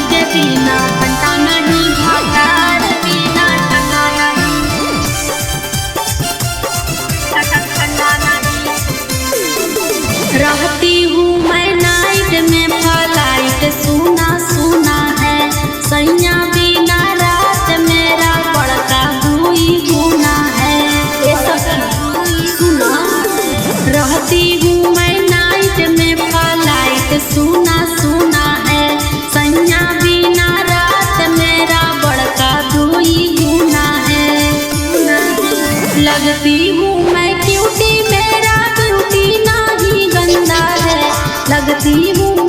के बिना घंटा नहीं भातार बिना ठंडा नहीं रहती हूँ मैं नाइट में फ्लाइट सुना सुना है सैया बिना रात मेरा बड़का हुई गुना है। सुना रहती हूँ मैं नाइट में फ्लाइट सुना सुना है सैया बिना रात मेरा बड़का हुई गुना है। लगती हूँ मैं क्यूटी मेरा ब्यूटी नहीं गंदा है लगती हूँ